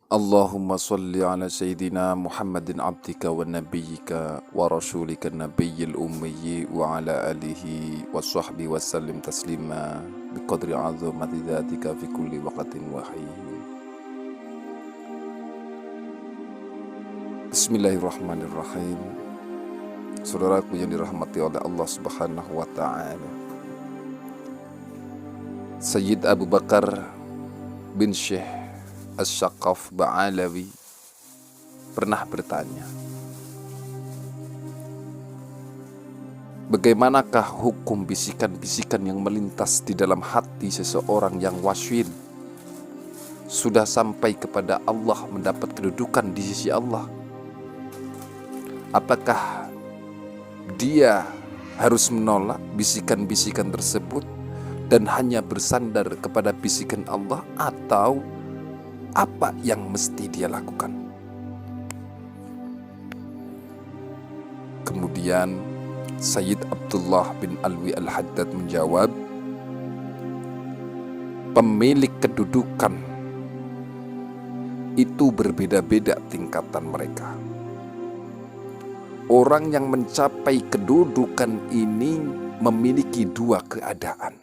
Allahumma salli ala Sayyidina Muhammadin abdika wa nabiyyika wa rasulika nabiyyil ummiyi wa ala alihi wa sahbihi wa sallim taslima biqadri azamati dhatika fi kulli waqtin wa hayyin. Bismillahirrahmanirrahim. Saudaraku yang dirahmati oleh Allah Subhanahu wa ta'ala, Sayyid Abu Bakar bin Syekh As-Syaqaf Ba'alawi pernah bertanya, bagaimanakah hukum bisikan-bisikan yang melintas di dalam hati seseorang yang wasyil sudah sampai kepada Allah, mendapat kedudukan di sisi Allah? Apakah dia harus menolak bisikan-bisikan tersebut dan hanya bersandar kepada bisikan Allah, atau apa yang mesti dia lakukan? Kemudian Sayyid Abdullah bin Alwi Al-Haddad menjawab, pemilik kedudukan itu berbeda-beda tingkatan mereka. Orang yang mencapai kedudukan ini memiliki dua keadaan.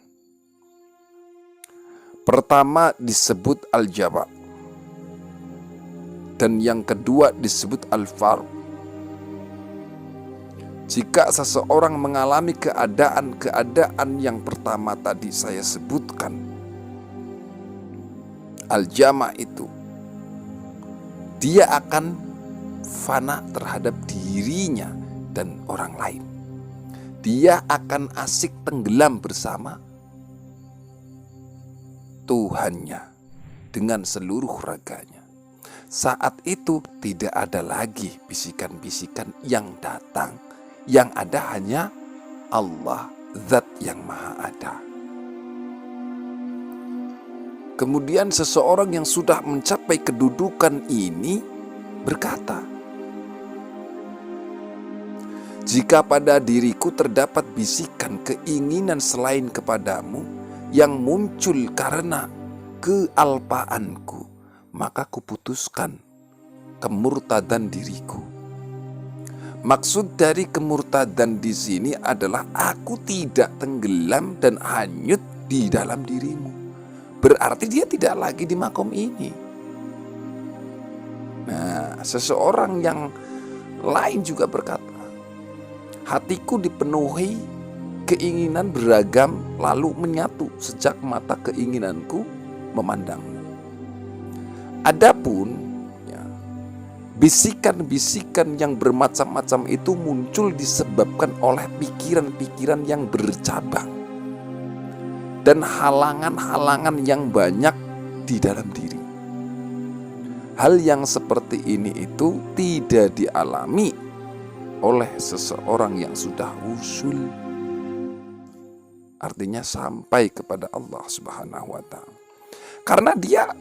Pertama disebut al-jaba, dan yang kedua disebut al-faruq. Jika seseorang mengalami keadaan yang pertama tadi saya sebutkan, al-jama itu, dia akan fana terhadap dirinya dan orang lain. Dia akan asik tenggelam bersama Tuhannya dengan seluruh raganya. Saat itu tidak ada lagi bisikan-bisikan yang datang. Yang ada hanya Allah, Zat yang Maha Ada. Kemudian seseorang yang sudah mencapai kedudukan ini berkata, jika pada diriku terdapat bisikan keinginan selain kepadamu yang muncul karena kealpaanku, maka kuputuskan kemurtadan diriku. Maksud dari kemurtadan di sini adalah aku tidak tenggelam dan hanyut di dalam dirimu. Berarti dia tidak lagi di makom ini. Nah, seseorang yang lain juga berkata, hatiku dipenuhi keinginan beragam lalu menyatu sejak mata keinginanku memandangmu. Adapun bisikan-bisikan yang bermacam-macam itu muncul disebabkan oleh pikiran-pikiran yang bercabang dan halangan-halangan yang banyak di dalam diri. Hal yang seperti ini itu tidak dialami oleh seseorang yang sudah usul, artinya sampai kepada Allah Subhanahu wa ta'ala. Karena dia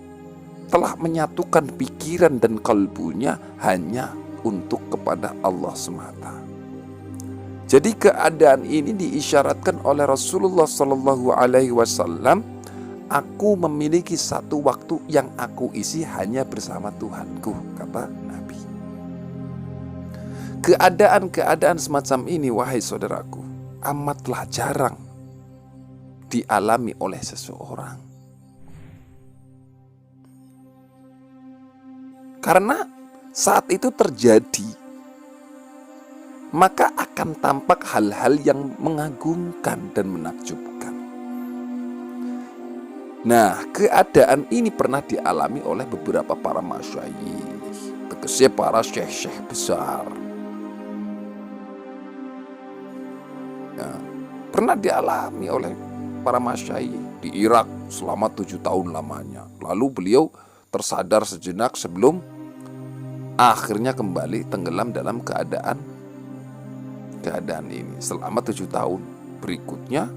telah menyatukan pikiran dan kalbunya hanya untuk kepada Allah semata. Jadi keadaan ini diisyaratkan oleh Rasulullah Sallallahu Alaihi Wasallam. Aku memiliki satu waktu yang aku isi hanya bersama Tuhanku, kata Nabi. Keadaan-keadaan semacam ini, wahai saudaraku, amatlah jarang dialami oleh seseorang. Karena saat itu terjadi, maka akan tampak hal-hal yang mengagumkan dan menakjubkan. Nah, keadaan ini pernah dialami oleh beberapa para masyayikh, tegese para syekh-syekh besar. Ya, pernah dialami oleh para masyayikh di Irak selama 7 tahun lamanya. Lalu beliau tersadar sejenak sebelum akhirnya kembali tenggelam dalam keadaan ini selama 7 tahun berikutnya.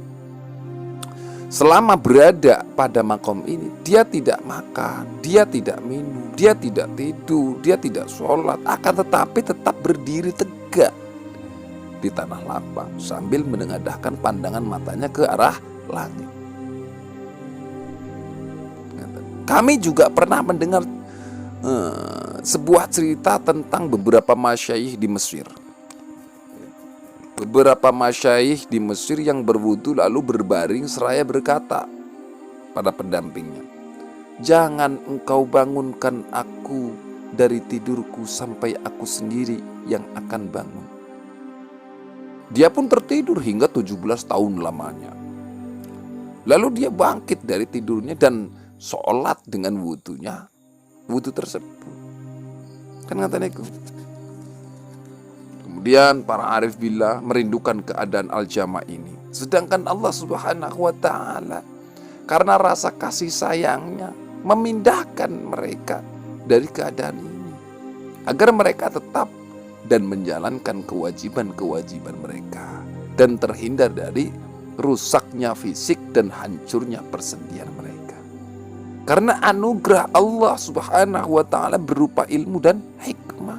Selama berada pada makom ini, dia tidak makan, dia tidak minum, dia tidak tidur, dia tidak sholat, akan tetapi tetap berdiri tegak di tanah lapang sambil menengadahkan pandangan matanya ke arah langit. Kami juga pernah mendengar sebuah cerita tentang beberapa masyayikh di Mesir. Beberapa masyayikh di Mesir yang berwudu lalu berbaring seraya berkata pada pendampingnya, "Jangan engkau bangunkan aku dari tidurku sampai aku sendiri yang akan bangun." Dia pun tertidur hingga 17 tahun lamanya. Lalu dia bangkit dari tidurnya dan sholat dengan wudu tersebut. Kan katanya itu. Kemudian para arif billah merindukan keadaan al-jama ini. Sedangkan Allah Subhanahu wa ta'ala karena rasa kasih sayangnya memindahkan mereka dari keadaan ini agar mereka tetap dan menjalankan kewajiban-kewajiban mereka dan terhindar dari rusaknya fisik dan hancurnya persendian mereka. Karena anugerah Allah Subhanahu wa ta'ala berupa ilmu dan hikmah.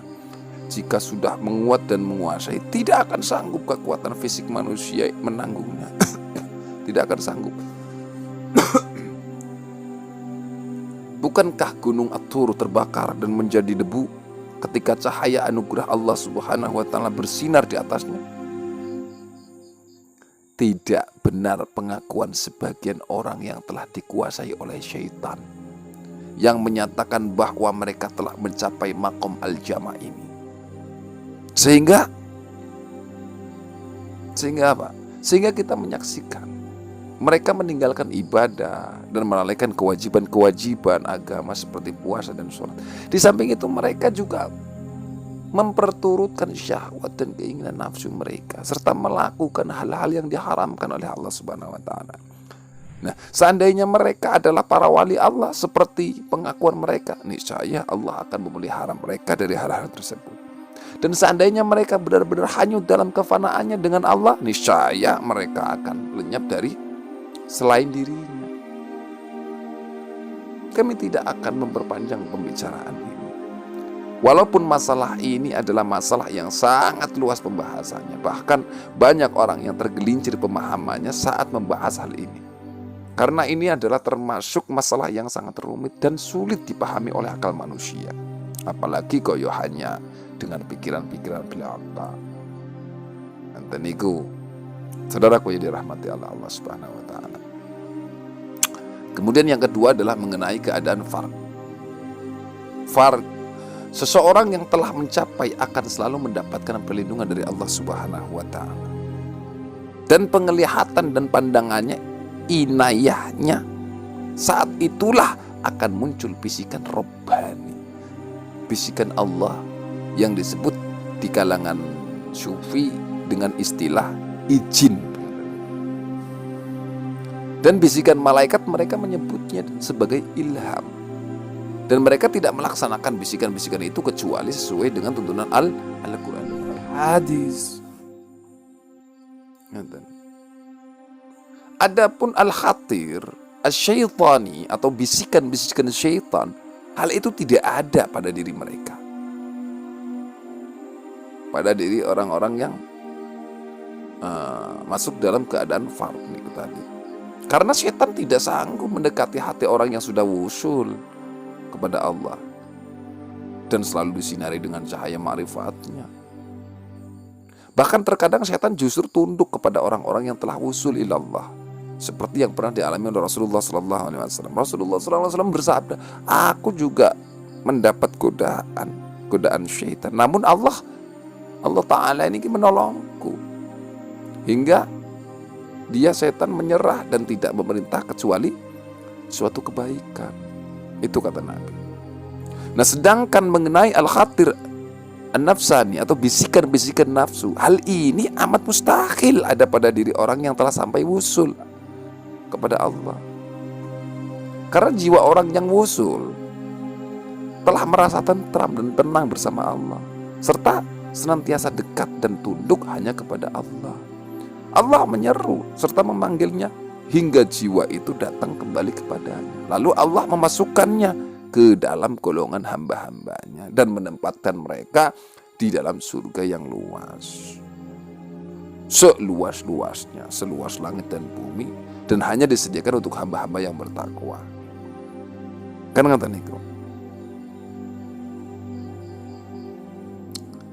Jika sudah menguat dan menguasai, tidak akan sanggup kekuatan fisik manusia menanggungnya. Tidak akan sanggup. Bukankah gunung At-Tur terbakar dan menjadi debu ketika cahaya anugerah Allah Subhanahu wa ta'ala bersinar di atasnya? Tidak benar pengakuan sebagian orang yang telah dikuasai oleh syaitan yang menyatakan bahwa mereka telah mencapai maqam al-jama ini. Sehingga apa? Sehingga kita menyaksikan mereka meninggalkan ibadah dan melalaikan kewajiban-kewajiban agama seperti puasa dan sholat. Di samping itu mereka juga memperturutkan syahwat dan keinginan nafsu mereka serta melakukan hal-hal yang diharamkan oleh Allah Subhanahu wa ta'ala. Nah, seandainya mereka adalah para wali Allah seperti pengakuan mereka, niscaya Allah akan memelihara mereka dari hal-hal tersebut. Dan seandainya mereka benar-benar hanyut dalam kefanaannya dengan Allah, niscaya mereka akan lenyap dari selain dirinya. Kami tidak akan memperpanjang pembicaraan ini. Walaupun masalah ini adalah masalah yang sangat luas pembahasannya, bahkan banyak orang yang tergelincir pemahamannya saat membahas hal ini. Karena ini adalah termasuk masalah yang sangat rumit dan sulit dipahami oleh akal manusia. Apalagi koyo hanya dengan pikiran-pikiran belaka. Enten niku, saudaraku yang dirahmati Allah Subhanahu wa ta'ala. Kemudian yang kedua adalah mengenai keadaan fard. Seseorang yang telah mencapai akan selalu mendapatkan perlindungan dari Allah Subhanahu wa ta'ala. Dan penglihatan dan pandangannya, inayahnya, saat itulah akan muncul bisikan Rabbani, bisikan Allah yang disebut di kalangan sufi dengan istilah izin. Dan bisikan malaikat mereka menyebutnya sebagai ilham. Dan mereka tidak melaksanakan bisikan-bisikan itu kecuali sesuai dengan tuntunan Al-Quran dan Al-Hadis. Adapun al-khatir, asy-syaitani atau bisikan-bisikan syaitan, hal itu tidak ada pada diri mereka. Pada diri orang-orang yang masuk dalam keadaan fard itu tadi. Karena syaitan tidak sanggup mendekati hati orang yang sudah wusul kepada Allah dan selalu disinari dengan cahaya ma'rifatnya. Bahkan terkadang setan justru tunduk kepada orang-orang yang telah wusul ilallah, seperti yang pernah dialami oleh Rasulullah sallallahu alaihi wasallam. Rasulullah sallallahu alaihi wasallam bersabda, "Aku juga mendapat godaan syaitan, namun Allah Ta'ala ini menolongku hingga dia setan menyerah dan tidak memerintah kecuali suatu kebaikan." Itu kata Nabi. Nah, sedangkan mengenai al-khatir an-nafsani atau bisikan-bisikan nafsu, hal ini amat mustahil ada pada diri orang yang telah sampai wusul kepada Allah. Karena jiwa orang yang wusul telah merasa tentram dan tenang bersama Allah, serta senantiasa dekat dan tunduk hanya kepada Allah. Allah menyeru serta memanggilnya hingga jiwa itu datang kembali kepadanya. Lalu Allah memasukkannya ke dalam golongan hamba-hambanya dan menempatkan mereka di dalam surga yang luas, seluas-luasnya, seluas langit dan bumi, dan hanya disediakan untuk hamba-hamba yang bertakwa. Kan kata niku.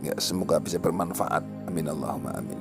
Ya, semoga bisa bermanfaat. Amin Allahumma amin.